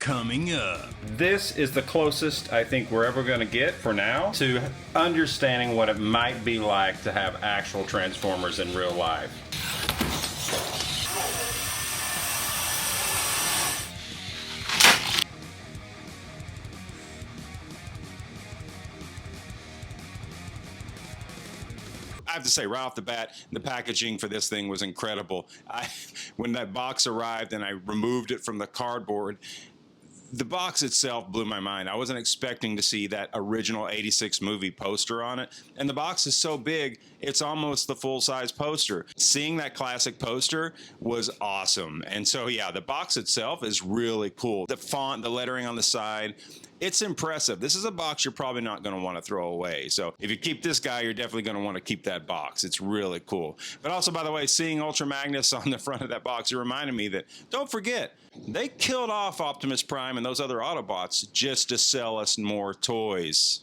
Coming up. This is the closest I think we're ever going to get for now to understanding what it might be like to have actual Transformers in real life. I have to say, right off the bat, the packaging for this thing was incredible. When that box arrived and I removed it from the cardboard, the box itself blew my mind. I wasn't expecting to see that original 86 movie poster on it. And the box is so big, it's almost the full-size poster. Seeing that classic poster was awesome. And so, yeah, the box itself is really cool. The font, the lettering on the side, it's impressive. This is a box you're probably not going to want to throw away. So if you keep this guy, you're definitely going to want to keep that box. It's really cool. But also, by the way, seeing Ultra Magnus on the front of that box, it reminded me that, don't forget, they killed off Optimus Prime and those other Autobots just to sell us more toys.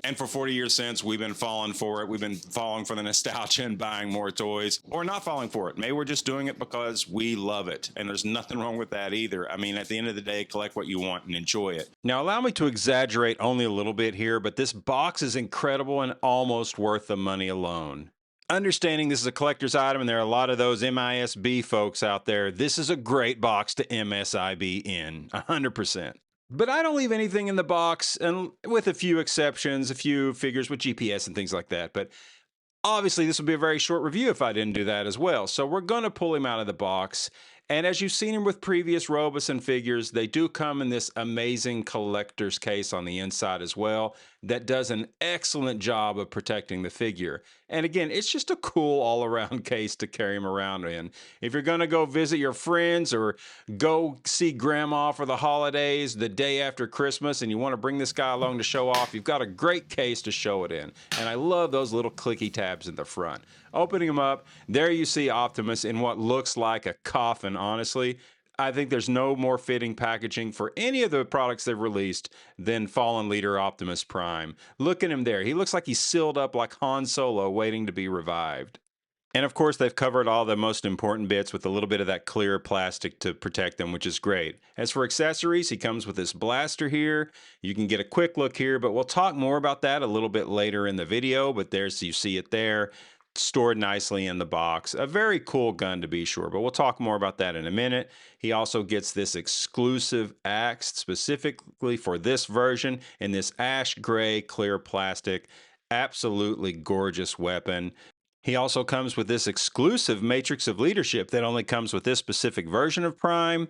And for 40 years since, we've been falling for it. We've been falling for the nostalgia and buying more toys, or not falling for it. Maybe we're just doing it because we love it. And there's nothing wrong with that either. I mean, at the end of the day, collect what you want and enjoy it. Now, allow me to exaggerate only a little bit here, but this box is incredible and almost worth the money alone. Understanding this is a collector's item and there are a lot of those MISB folks out there, this is a great box to MSIB in, 100%. But I don't leave anything in the box, and with a few exceptions, a few figures with GPS and things like that. But obviously, this would be a very short review if I didn't do that as well. So we're going to pull him out of the box. And as you've seen him with previous Robosen figures, they do come in this amazing collector's case on the inside as well that does an excellent job of protecting the figure. And again, it's just a cool all-around case to carry him around in. If you're going to go visit your friends or go see grandma for the holidays the day after Christmas and you want to bring this guy along to show off, you've got a great case to show it in. And I love those little clicky tabs in the front. Opening them up, there you see Optimus in what looks like a coffin, honestly. I think there's no more fitting packaging for any of the products they've released than Fallen Leader Optimus Prime. Look at him there. He looks like he's sealed up like Han Solo waiting to be revived. And of course, they've covered all the most important bits with a little bit of that clear plastic to protect them, which is great. As for accessories, he comes with this blaster here. You can get a quick look here, but we'll talk more about that a little bit later in the video. But there's, you see it there, stored nicely in the box. A very cool gun to be sure, but we'll talk more about that in a minute. He also gets this exclusive axe specifically for this version in this ash gray clear plastic. Absolutely gorgeous weapon. He also comes with this exclusive Matrix of Leadership that only comes with this specific version of Prime.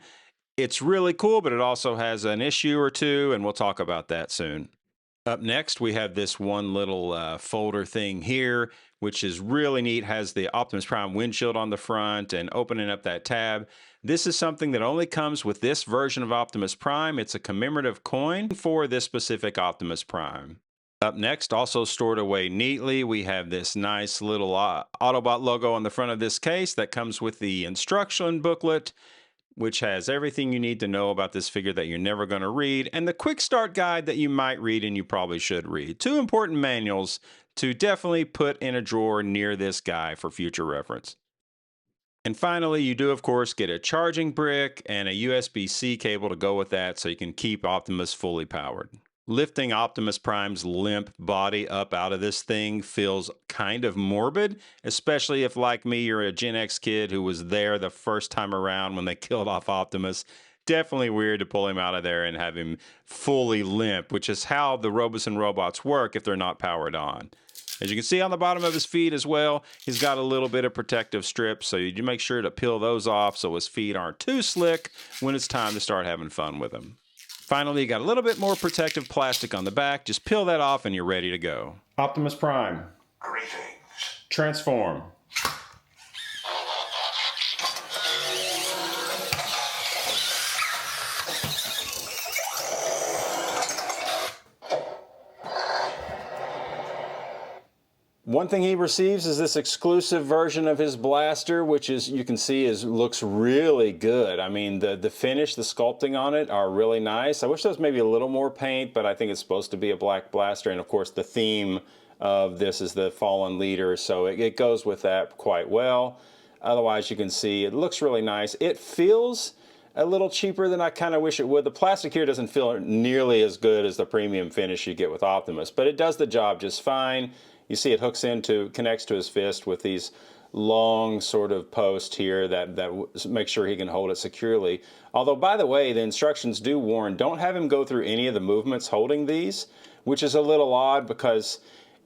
It's really cool, but it also has an issue or two, and we'll talk about that soon. Up next, we have this one little folder thing here, which is really neat. Has the Optimus Prime windshield on the front and opening up that tab. This is something that only comes with this version of Optimus Prime. It's a commemorative coin for this specific Optimus Prime. Up next, also stored away neatly, we have this nice little Autobot logo on the front of this case that comes with the instruction booklet, which has everything you need to know about this figure that you're never going to read, and the quick start guide that you might read and you probably should read. Two important manuals to definitely put in a drawer near this guy for future reference. And finally, you do, of course, get a charging brick and a USB-C cable to go with that so you can keep Optimus fully powered. Lifting Optimus Prime's limp body up out of this thing feels kind of morbid, especially if, like me, you're a Gen X kid who was there the first time around when they killed off Optimus. Definitely weird to pull him out of there and have him fully limp, which is how the Robosen robots work if they're not powered on. As you can see on the bottom of his feet as well, he's got a little bit of protective strips, so you do make sure to peel those off so his feet aren't too slick when it's time to start having fun with him. Finally, you got a little bit more protective plastic on the back. Just peel that off and you're ready to go. Optimus Prime. Greetings. Transform. One thing he receives is this exclusive version of his blaster, which is, you can see, looks really good. I mean, the finish, the sculpting on it are really nice. I wish there was maybe a little more paint, but I think it's supposed to be a black blaster. And of course, the theme of this is the Fallen Leader, so it goes with that quite well. Otherwise, you can see it looks really nice. It feels a little cheaper than I kind of wish it would. The plastic here doesn't feel nearly as good as the premium finish you get with Optimus, but it does the job just fine. You see it connects to his fist with these long sort of posts here that make sure he can hold it securely. Although, by the way, the instructions do warn, don't have him go through any of the movements holding these, which is a little odd because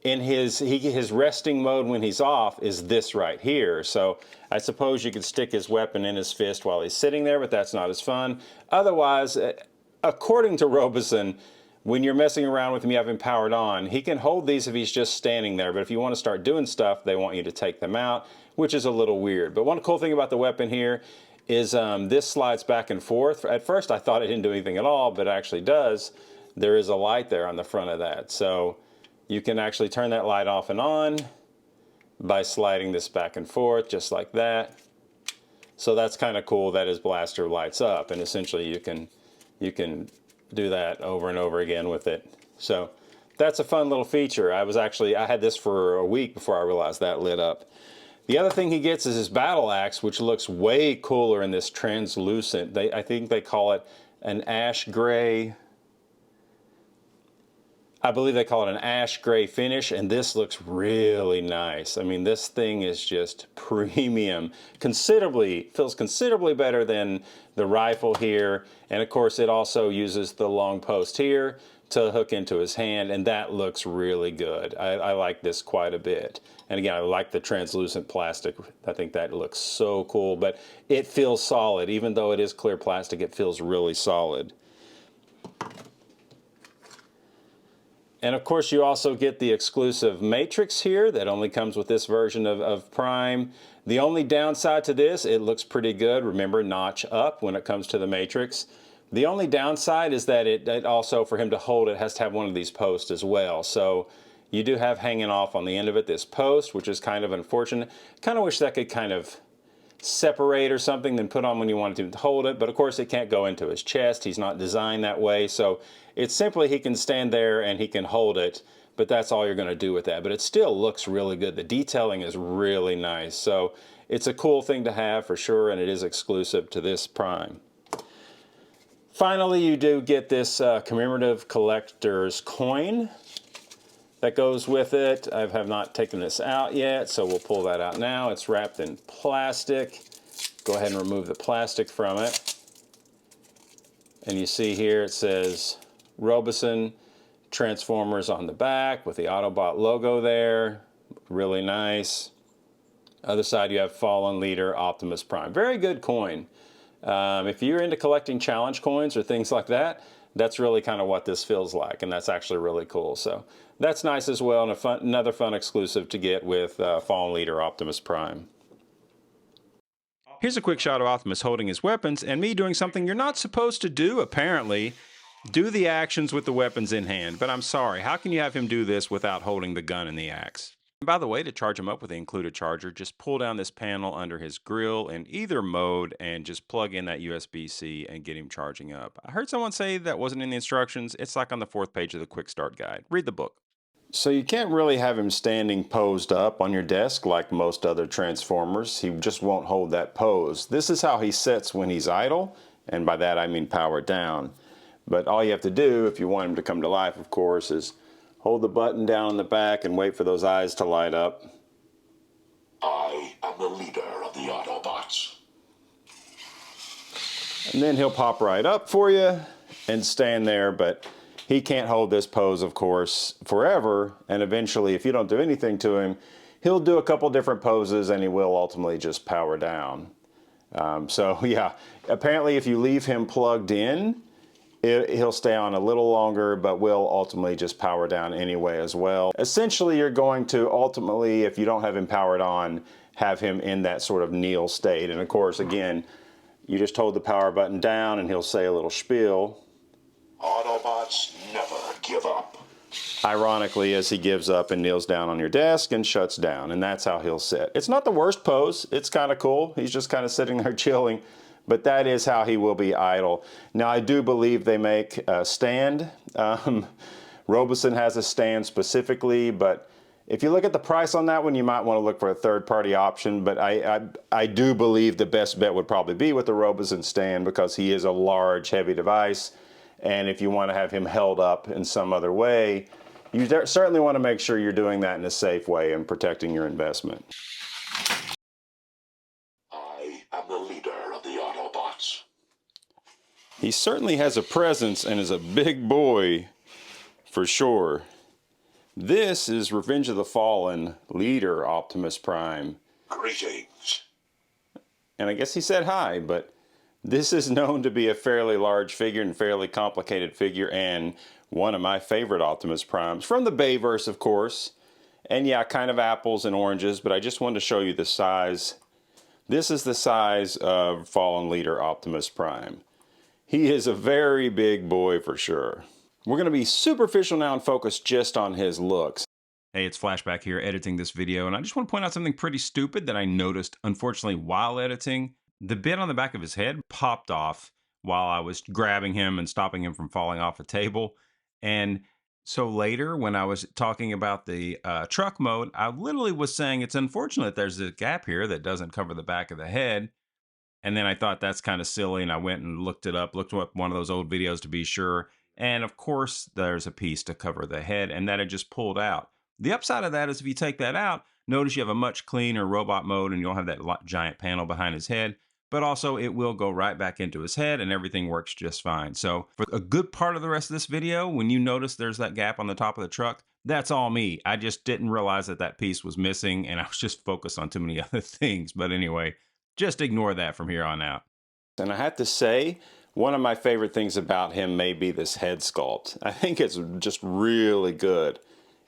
in his resting mode when he's off is this right here. So I suppose you could stick his weapon in his fist while he's sitting there, but that's not as fun. Otherwise, according to Robosen, when you're messing around with him, you have him powered on, he can hold these if he's just standing there, but if you want to start doing stuff, they want you to take them out, which is a little weird. But one cool thing about the weapon here is this slides back and forth. At first I thought it didn't do anything at all, but it actually does. There is a light there on the front of that. So you can actually turn that light off and on by sliding this back and forth just like that. So that's kind of cool that his blaster lights up, and essentially you can do that over and over again with it. So that's a fun little feature. I had this for a week before I realized that lit up. The other thing he gets is his battle axe, which looks way cooler in this translucent, I think they call it an ash gray. I believe they call it an ash gray finish, and this looks really nice. I mean, this thing is just premium. Feels considerably better than the rifle here. And of course, it also uses the long post here to hook into his hand, and that looks really good. I like this quite a bit. And again, I like the translucent plastic. I think that looks so cool, but it feels solid. Even though it is clear plastic, it feels really solid. And of course, you also get the exclusive matrix here that only comes with this version of Prime. The only downside to this, it looks pretty good. Remember, notch up when it comes to the matrix. The only downside is that it also, for him to hold it, has to have one of these posts as well. So you do have hanging off on the end of it this post, which is kind of unfortunate. Kind of wish that could kind of separate or something, then put on when you wanted to hold it. But of course, it can't go into his chest. He's not designed that way. So it's simply he can stand there and he can hold it, but that's all you're going to do with that. But it still looks really good. The detailing is really nice. So it's a cool thing to have for sure, and it is exclusive to this Prime. Finally, you do get this commemorative collector's coin that goes with it. I have not taken this out yet, so we'll pull that out now. It's wrapped in plastic. Go ahead and remove the plastic from it. And you see here it says Robosen Transformers on the back with the Autobot logo there. Really nice. Other side you have Fallen Leader Optimus Prime. Very good coin. If you're into collecting challenge coins or things like that, that's really kind of what this feels like, and that's actually really cool. So that's nice as well, and another fun exclusive to get with Fallen Leader Optimus Prime. Here's a quick shot of Optimus holding his weapons, and me doing something you're not supposed to do, apparently. Do the actions with the weapons in hand. But I'm sorry, how can you have him do this without holding the gun and the axe? And by the way, to charge him up with the included charger, just pull down this panel under his grill in either mode and just plug in that USB-C and get him charging up. I heard someone say that wasn't in the instructions. It's like on the 4th page of the quick start guide. Read the book. So you can't really have him standing posed up on your desk like most other Transformers. He just won't hold that pose. This is how he sits when he's idle, and by that I mean powered down. But all you have to do, if you want him to come to life, of course, is hold the button down in the back and wait for those eyes to light up. I am the leader of the Autobots. And then he'll pop right up for you and stand there, but he can't hold this pose, of course, forever. And eventually, if you don't do anything to him, he'll do a couple different poses and he will ultimately just power down. So yeah, apparently if you leave him plugged in, he'll stay on a little longer, but will ultimately just power down anyway as well. Essentially, you're going to ultimately, if you don't have him powered on, have him in that sort of kneel state. And of course, again, you just hold the power button down and he'll say a little spiel. Autobots never give up. Ironically, as he gives up and kneels down on your desk and shuts down, and that's how he'll sit. It's not the worst pose. It's kind of cool. He's just kind of sitting there chilling. But that is how he will be idle. Now, I do believe they make a stand. Robosen has a stand specifically, but If you look at the price on that one, you might want to look for a third-party option, but I do believe the best bet would probably be with the Robosen stand, because he is a large, heavy device, and if you want to have him held up in some other way, you certainly want to make sure you're doing that in a safe way and protecting your investment. I am the leader of the Autobots. He certainly has a presence and is a big boy, for sure. This is Revenge of the Fallen Leader Optimus Prime. Greetings. And I guess he said hi, but this is known to be a fairly large figure and fairly complicated figure, and one of my favorite Optimus Primes, from the Bayverse, of course. And yeah, kind of apples and oranges, but I just wanted to show you the size. This is the size of Fallen Leader Optimus Prime. He is a very big boy for sure. We're going to be superficial now and focus just on his looks. Hey, it's Flashback here, editing this video, and I just want to point out something pretty stupid that I noticed, unfortunately, while editing. The bit on the back of his head popped off while I was grabbing him and stopping him from falling off a table. And so later, when I was talking about the truck mode, I literally was saying it's unfortunate there's a gap here that doesn't cover the back of the head. And then I thought that's kind of silly, and I went and looked up one of those old videos to be sure. And of course, there's a piece to cover the head, and that had just pulled out. The upside of that is if you take that out, notice you have a much cleaner robot mode, and you don't have that giant panel behind his head. But also, it will go right back into his head, and everything works just fine. So for a good part of the rest of this video, when you notice there's that gap on the top of the truck, that's all me. I just didn't realize that that piece was missing, and I was just focused on too many other things. But anyway, just ignore that from here on out. And I have to say, one of my favorite things about him may be this head sculpt. I think it's just really good.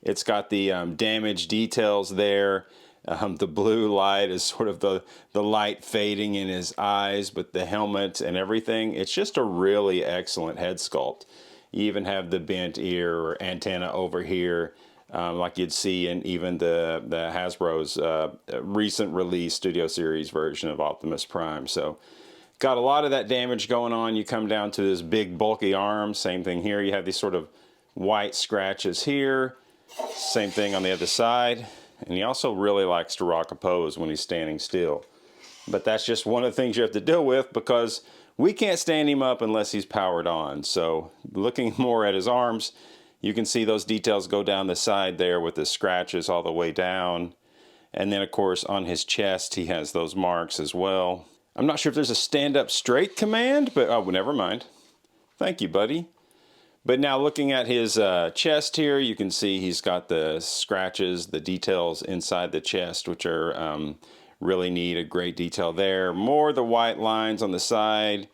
It's got the damage details there. The blue light is sort of the light fading in his eyes, but the helmet and everything, it's just a really excellent head sculpt. You even have the bent ear or antenna over here, like you'd see in even the Hasbro's recent release Studio Series version of Optimus Prime. So got a lot of that damage going on. You come down to this big bulky arm, same thing here. You have these sort of white scratches here, same thing on the other side. And he also really likes to rock a pose when he's standing still. But that's just one of the things you have to deal with, because we can't stand him up unless he's powered on. So looking more at his arms, you can see those details go down the side there with the scratches all the way down. And then of course on his chest he has those marks as well. I'm not sure if there's a stand up straight command, but oh, never mind. Thank you, buddy. But now looking at his chest here, you can see he's got the scratches, the details inside the chest, which are really neat, a great detail there. More of the white lines on the side.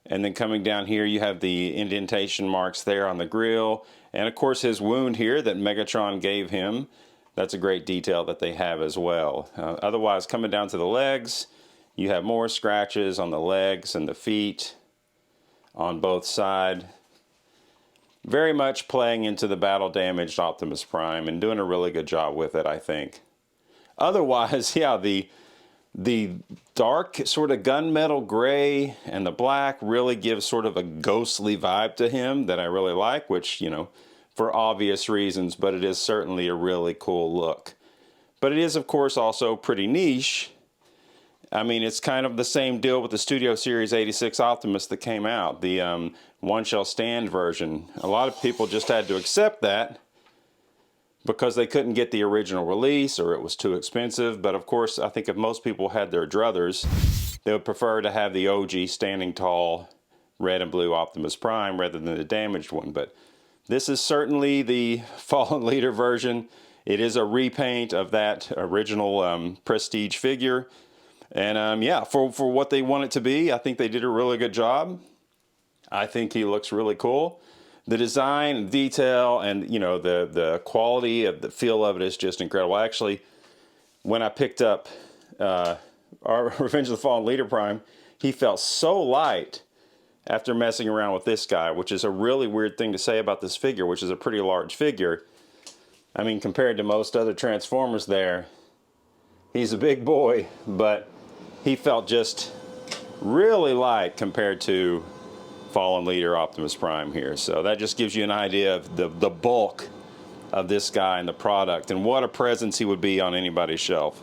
And then coming down here, you have the indentation marks there on the grill. And of course his wound here that Megatron gave him. That's a great detail that they have as well. Otherwise, coming down to the legs, you have more scratches on the legs and the feet on both sides. Very much playing into the battle-damaged Optimus Prime and doing a really good job with it, I think. Otherwise, yeah, the dark sort of gunmetal gray and the black really gives sort of a ghostly vibe to him that I really like, which, you know, for obvious reasons, but it is certainly a really cool look. But it is, of course, also pretty niche. I mean, it's kind of the same deal with the Studio Series 86 Optimus that came out, the One Shall Stand version. A lot of people just had to accept that because they couldn't get the original release or it was too expensive. But of course, I think if most people had their druthers, they would prefer to have the OG standing tall red and blue Optimus Prime rather than the damaged one. But this is certainly the Fallen Leader version. It is a repaint of that original Prestige figure. And yeah, for what they want it to be, I think they did a really good job. I think he looks really cool. The design, detail, and you know the quality of the feel of it is just incredible. Actually, when I picked up our Revenge of the Fallen Leader Prime, he felt so light after messing around with this guy, which is a really weird thing to say about this figure, which is a pretty large figure. I mean, compared to most other Transformers there, he's a big boy, but he felt just really light compared to Fallen Leader Optimus Prime here. So that just gives you an idea of the bulk of this guy and the product, and what a presence he would be on anybody's shelf.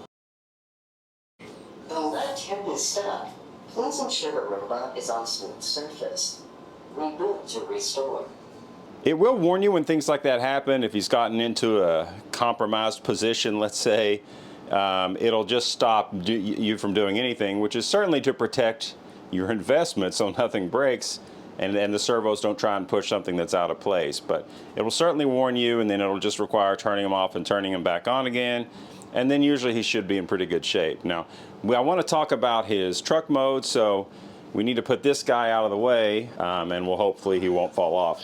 Well, that's heavy stuff. Please ensure the robot is on smooth surface. Reboot to restore. It will warn you when things like that happen. If he's gotten into a compromised position, let's say, it'll just stop you from doing anything, which is certainly to protect your investment so nothing breaks and the servos don't try and push something that's out of place. But it will certainly warn you, and then it'll just require turning him off and turning him back on again. And then usually he should be in pretty good shape. Now, I want to talk about his truck mode, so we need to put this guy out of the way, and hopefully he won't fall off.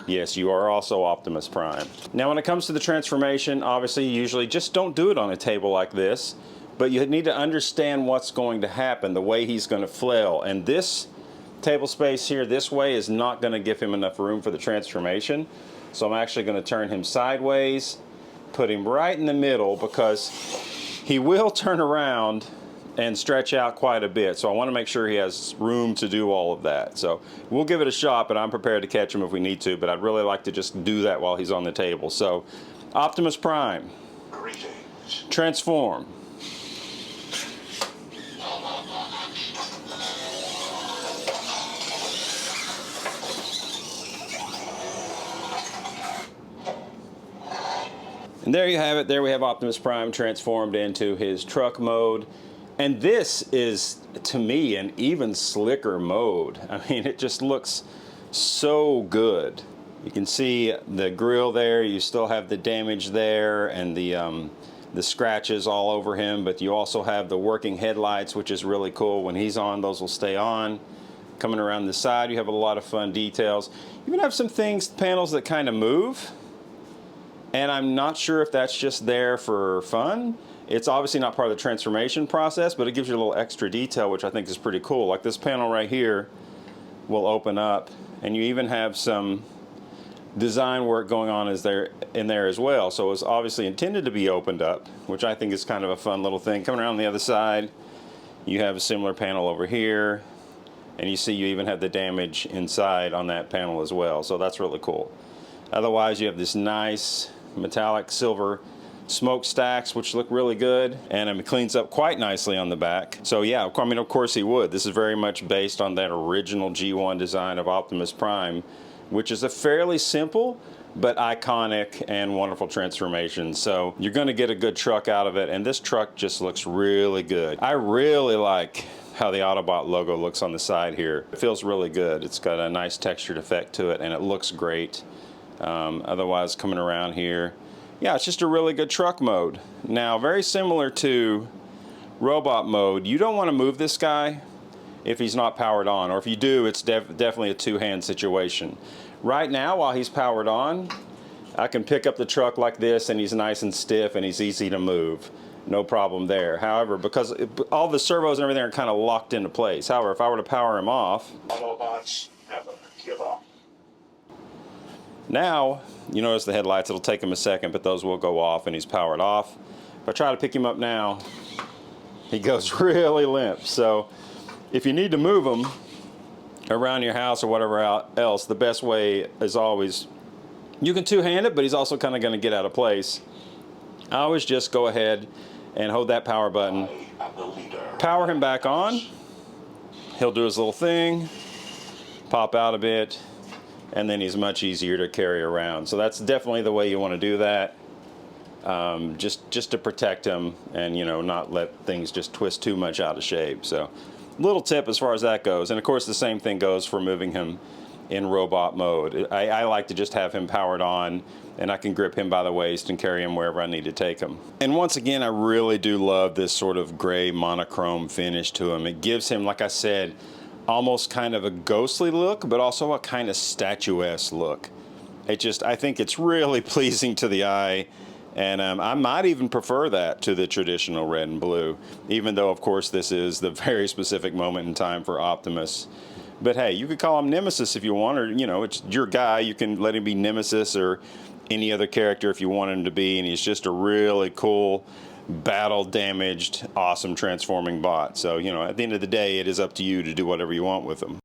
Yes, you are also Optimus Prime. Now, when it comes to the transformation, obviously, usually just don't do it on a table like this, but you need to understand what's going to happen, the way he's going to flail. And this table space here, this way, is not going to give him enough room for the transformation. So I'm actually going to turn him sideways, put him right in the middle, because he will turn around and stretch out quite a bit. So I want to make sure he has room to do all of that. So we'll give it a shot, but I'm prepared to catch him if we need to, but I'd really like to just do that while he's on the table. So Optimus Prime, Greetings. transform. And there you have it. There we have Optimus Prime transformed into his truck mode. And this is, to me, an even slicker mode. I mean, it just looks so good. You can see the grill there. You still have the damage there and the scratches all over him, but you also have the working headlights, which is really cool. When he's on, those will stay on. Coming around the side, you have a lot of fun details. You even have some panels that kind of move. And I'm not sure if that's just there for fun. It's obviously not part of the transformation process, but it gives you a little extra detail, which I think is pretty cool. Like this panel right here will open up, and you even have some design work going on in there as well. So it's obviously intended to be opened up, which I think is kind of a fun little thing. Coming around the other side, you have a similar panel over here, and you see you even have the damage inside on that panel as well. So that's really cool. Otherwise, you have this nice metallic silver smokestacks, which look really good, and it cleans up quite nicely on the back. So yeah, I mean, of course he would. This is very much based on that original G1 design of Optimus Prime, which is a fairly simple but iconic and wonderful transformation. So you're going to get a good truck out of it, and this truck just looks really good. I really like how the Autobot logo looks on the side here. It feels really good. It's got a nice textured effect to it, and it looks great. Otherwise, coming around here, yeah, it's just a really good truck mode. Now, very similar to robot mode, you don't want to move this guy if he's not powered on, or if you do, it's definitely a two-hand situation. Right now, while he's powered on, I can pick up the truck like this, and he's nice and stiff, and he's easy to move. No problem there. However, because all the servos and everything are kind of locked into place. However, if I were to power him off, Autobots never give up. now, you notice the headlights, it'll take him a second, but those will go off and he's powered off. If I try to pick him up now, he goes really limp. So if you need to move him around your house or whatever else, the best way is always, you can two-hand it, but he's also kind of going to get out of place. I always just go ahead and hold that power button, I am the leader. power him back on. He'll do his little thing, pop out a bit, and then he's much easier to carry around. So that's definitely the way you want to do that, just to protect him and, you know, not let things just twist too much out of shape. So little tip as far as that goes. And of course the same thing goes for moving him in robot mode. I like to just have him powered on, and I can grip him by the waist and carry him wherever I need to take him. And once again, I really do love this sort of gray monochrome finish to him. It gives him, like I said, almost kind of a ghostly look, but also a kind of statuesque look. I think it's really pleasing to the eye, and I might even prefer that to the traditional red and blue, even though, of course, this is the very specific moment in time for Optimus. But hey, you could call him Nemesis if you want, or, you know, it's your guy. You can let him be Nemesis or any other character if you want him to be, and he's just a really cool, battle-damaged, awesome transforming bot. So, you know, at the end of the day, it is up to you to do whatever you want with him.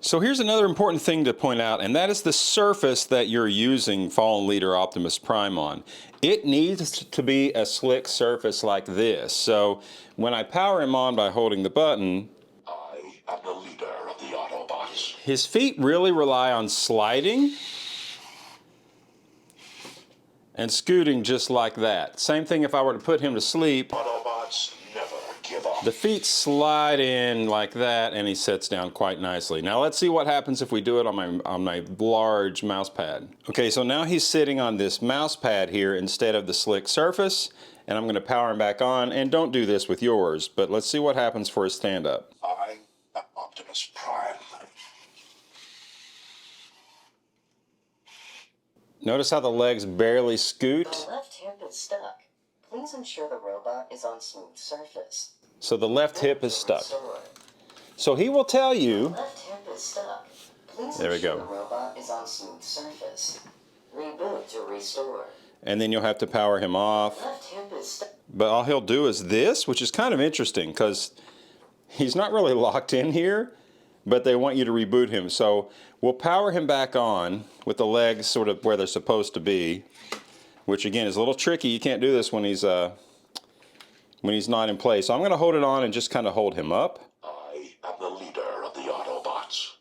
So here's another important thing to point out, and that is the surface that you're using Fallen Leader Optimus Prime on. It needs to be a slick surface like this. So when I power him on by holding the button, I am the leader of the Autobots. his feet really rely on sliding and scooting just like that. Same thing if I were to put him to sleep. Autobots never give up. The feet slide in like that and he sits down quite nicely. Now let's see what happens if we do it on my large mouse pad. Okay, so now he's sitting on this mouse pad here instead of the slick surface, and I'm gonna power him back on, and don't do this with yours, but let's see what happens for his stand up. I am Optimus Prime. Notice how the legs barely scoot? The left hip is stuck. Please ensure the robot is on smooth surface. So the left hip is stuck. Restore. So he will tell you, Left hip is stuck. Please There we ensure go. the robot is on smooth surface. Reboot to restore. and then you'll have to power him off. Left hip is stuck. But all he'll do is this, which is kind of interesting because he's not really locked in here, but they want you to reboot him. So we'll power him back on with the legs sort of where they're supposed to be, which again is a little tricky. You can't do this when he's not in place. So I'm going to hold it on and just kind of hold him up. I am the leader of the Autobots.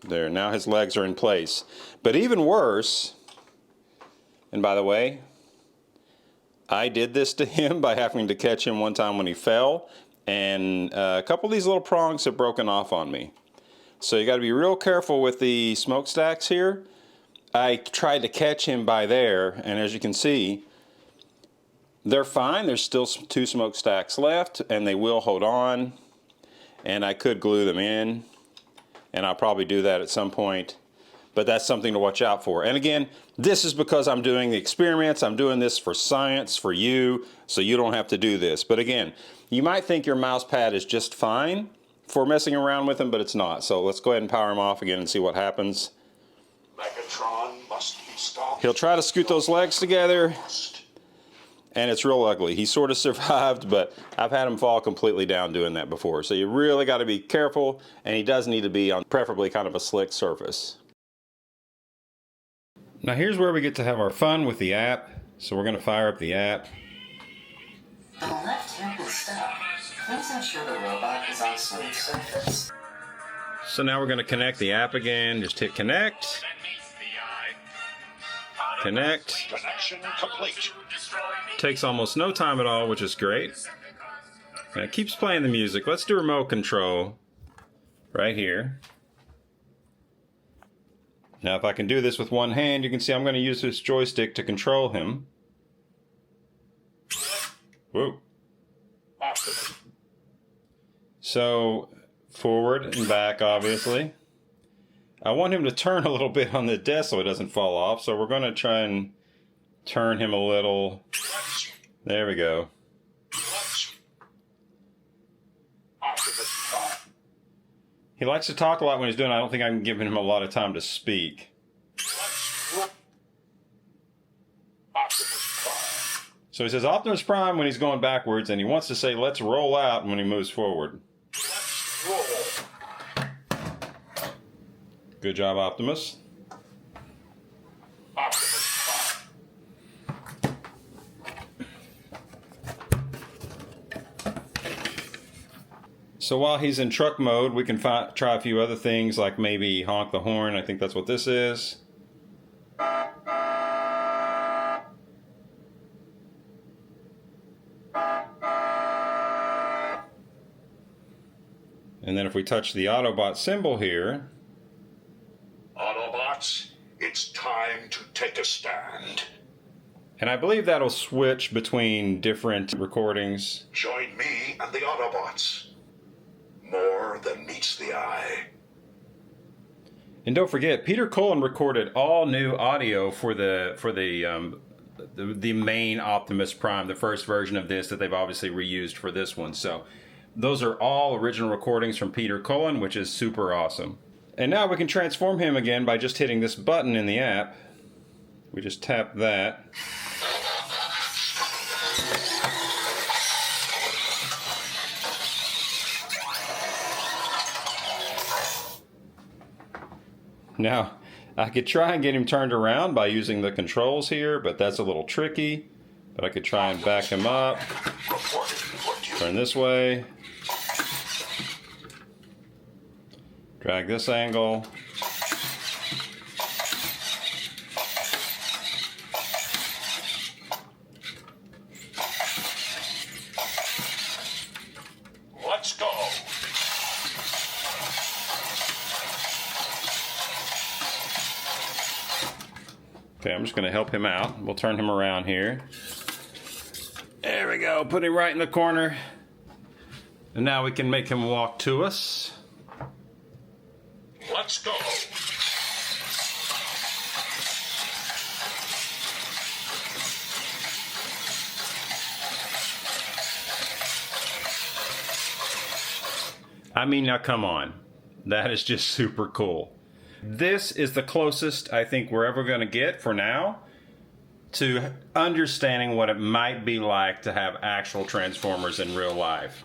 There, now his legs are in place. But even worse, and by the way, I did this to him by having to catch him one time when he fell, and a couple of these little prongs have broken off on me. So you got to be real careful with the smokestacks here. I tried to catch him by there, and as you can see, they're fine. There's still 2 smokestacks left, and they will hold on, and I could glue them in, and I'll probably do that at some point. But that's something to watch out for. And again, this is because I'm doing the experiments. I'm doing this for science, for you, so you don't have to do this. But again, you might think your mouse pad is just fine for messing around with them, but it's not. So let's go ahead and power him off again and see what happens. Megatron must be stopped. He'll try to scoot those legs together, and it's real ugly. He sort of survived, but I've had him fall completely down doing that before. So you really got to be careful, and he does need to be on preferably kind of a slick surface. Now here's where we get to have our fun with the app. So we're going to fire up the app. The left hip is stuck. Please ensure the robot is on smooth surface. So now we're going to connect the app again. Just hit connect. Connect. Connection complete. Takes almost no time at all, which is great. And it keeps playing the music. Let's do remote control right here. Now if I can do this with one hand, you can see I'm going to use this joystick to control him. Whoa. Optimus. So forward and back, obviously. I want him to turn a little bit on the desk so it doesn't fall off. So we're going to try and turn him a little. There we go. Optimus Prime. He likes to talk a lot when he's doing it. I don't think I'm giving him a lot of time to speak. Optimus Prime. So he says Optimus Prime when he's going backwards, and he wants to say let's roll out when he moves forward. Roll. Good job, Optimus. Optimus Prime. So while he's in truck mode, we can try a few other things, like maybe honk the horn. I think that's what this is. And then if we touch the Autobot symbol here, Autobots, it's time to take a stand. and I believe that'll switch between different recordings. Join me and the Autobots. More than meets the eye. And don't forget, Peter Cullen recorded all new audio for the main Optimus Prime, the first version of this that they've obviously reused for this one. So those are all original recordings from Peter Cullen, which is super awesome. And now we can transform him again by just hitting this button in the app. We just tap that. Now, I could try and get him turned around by using the controls here, but that's a little tricky. But I could try and back him up. Turn this way. Drag this angle. Let's go. Okay, I'm just going to help him out. We'll turn him around here. There we go. Put him right in the corner. And now we can make him walk to us. Let's go. I mean, now come on. That is just super cool. This is the closest I think we're ever going to get for now to understanding what it might be like to have actual Transformers in real life.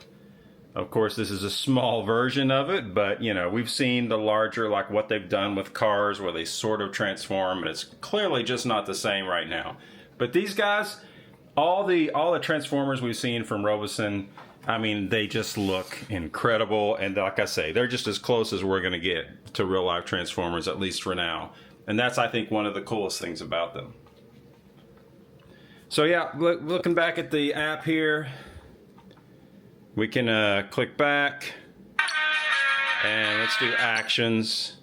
Of course, this is a small version of it, but you know, we've seen the larger, like what they've done with cars where they sort of transform, and it's clearly just not the same right now. But these guys, all the Transformers we've seen from Robosen, I mean, they just look incredible, and like I say, they're just as close as we're going to get to real life Transformers, at least for now. And that's, I think, one of the coolest things about them. So yeah, looking back at the app here, we can click back, and let's do actions.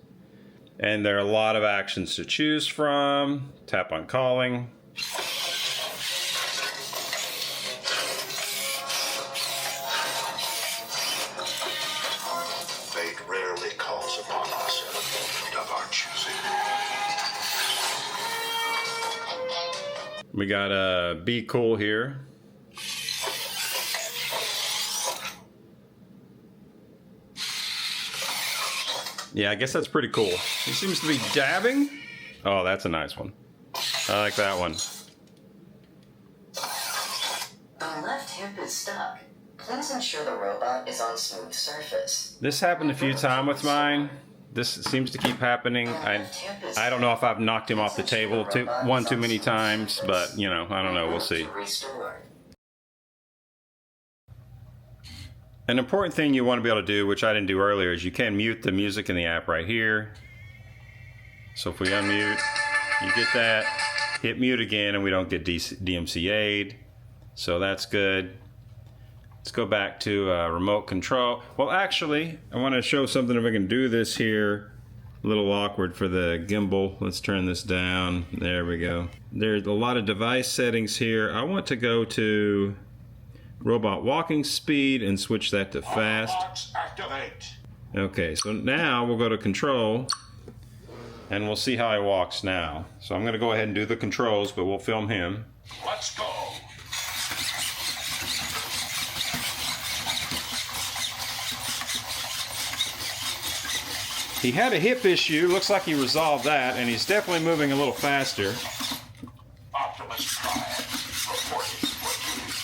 And there are a lot of actions to choose from. Tap on calling. Fate rarely calls upon us in a moment of our choosing. We got Be Cool here. Yeah, I guess that's pretty cool. He seems to be dabbing. Oh, that's a nice one. I like that one. The left hip is stuck. Please ensure the robot is on smooth surface. This happened a few times with mine. This seems to keep happening. I don't know if I've knocked him off the table one too many times, but you know, I don't know. We'll see. An important thing you want to be able to do, which I didn't do earlier, is you can mute the music in the app right here. So if we unmute, you get that. Hit mute again and we don't get DMCA'd. So that's good. Let's go back to remote control. Well, actually, I want to show something if I can do this here. A little awkward for the gimbal. Let's turn this down. There we go. There's a lot of device settings here. I want to go to robot walking speed and switch that to fast. Activate. Okay, so now we'll go to control and we'll see how he walks now. So I'm going to go ahead and do the controls, but we'll film him. Let's go. He had a hip issue. Looks like he resolved that, and he's definitely moving a little faster. Optimus Prime reporting for duty.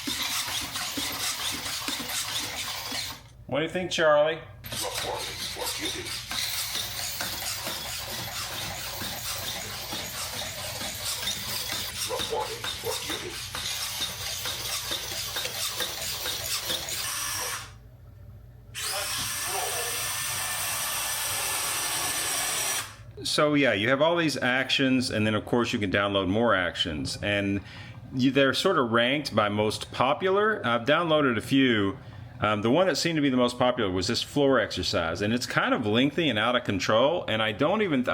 What do you think, Charlie? Reporting for duty. Reporting for duty. So yeah, you have all these actions, and then of course you can download more actions, and they're sort of ranked by most popular. I've downloaded a few. The one that seemed to be the most popular was this floor exercise, and it's kind of lengthy and out of control, and I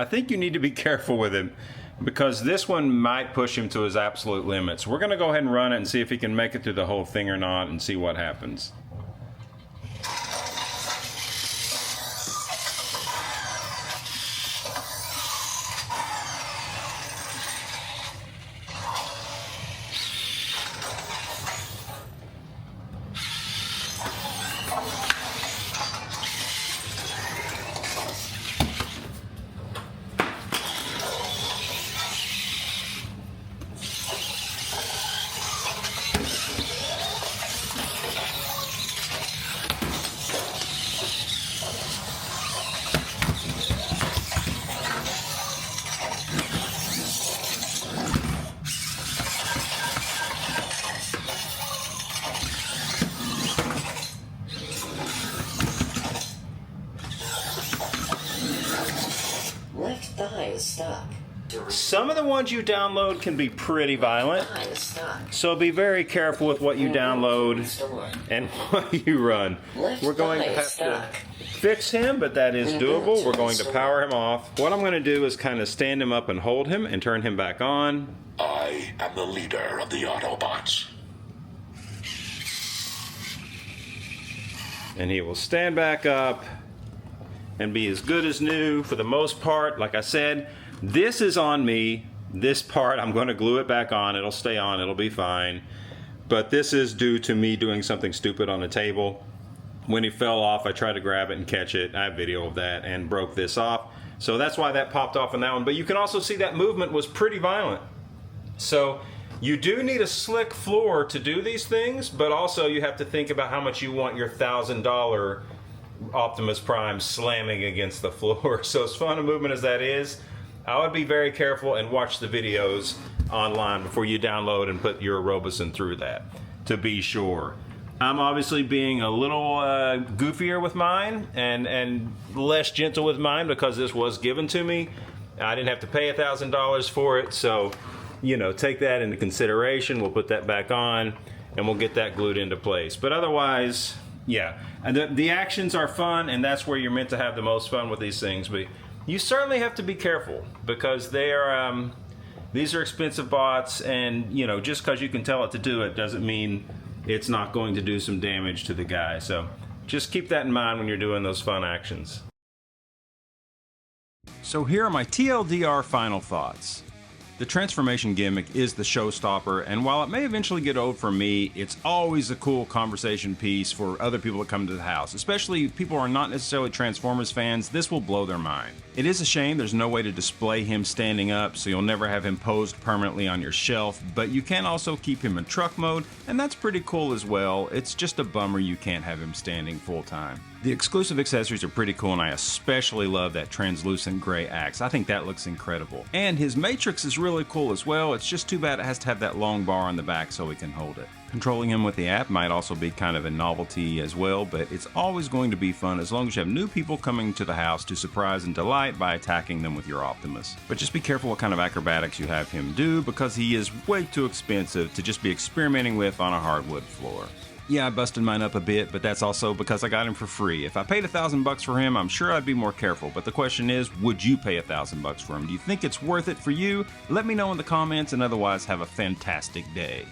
think you need to be careful with him because this one might push him to his absolute limits. We're going to go ahead and run it and see if he can make it through the whole thing or not and see what happens. is stuck. Some of the ones you download can be pretty violent, so be very careful with what you download and what you run. We're going to have to fix him, but that is doable. We're going to power him off. What I'm going to do is kind of stand him up and hold him and turn him back on. I am the leader of the Autobots. And he will stand back up and be as good as new for the most part. Like I said, this is on me. This part, I'm going to glue it back on. It'll stay on. It'll be fine. But this is due to me doing something stupid on the table. When he fell off, I tried to grab it and catch it. I have video of that and broke this off. So that's why that popped off in that one. But you can also see that movement was pretty violent. So you do need a slick floor to do these things, but also you have to think about how much you want your $1,000 Optimus Prime slamming against the floor. So as fun a movement as that is, I would be very careful and watch the videos online before you download and put your Robosen through that, to be sure. I'm obviously being a little goofier with mine and less gentle with mine because this was given to me. I didn't have to pay $1,000 for it, so you know, take that into consideration. We'll put that back on and we'll get that glued into place. But otherwise, yeah, and the actions are fun, and that's where you're meant to have the most fun with these things. But you certainly have to be careful because they are these are expensive bots, and you know, just because you can tell it to do it doesn't mean it's not going to do some damage to the guy. So just keep that in mind when you're doing those fun actions. So here are my TLDR final thoughts. The transformation gimmick is the showstopper, and while it may eventually get old for me, it's always a cool conversation piece for other people that come to the house. Especially if people are not necessarily Transformers fans, this will blow their mind. It is a shame there's no way to display him standing up, so you'll never have him posed permanently on your shelf, but you can also keep him in truck mode, and that's pretty cool as well. It's just a bummer you can't have him standing full time. The exclusive accessories are pretty cool, and I especially love that translucent gray axe. I think that looks incredible. And his matrix is really cool as well. It's just too bad it has to have that long bar on the back so we can hold it. Controlling him with the app might also be kind of a novelty as well, but it's always going to be fun as long as you have new people coming to the house to surprise and delight by attacking them with your Optimus. But just be careful what kind of acrobatics you have him do, because he is way too expensive to just be experimenting with on a hardwood floor. Yeah, I busted mine up a bit, but that's also because I got him for free. If I paid $1,000 for him, I'm sure I'd be more careful. But the question is, would you pay $1,000 for him? Do you think it's worth it for you? Let me know in the comments, and otherwise have a fantastic day.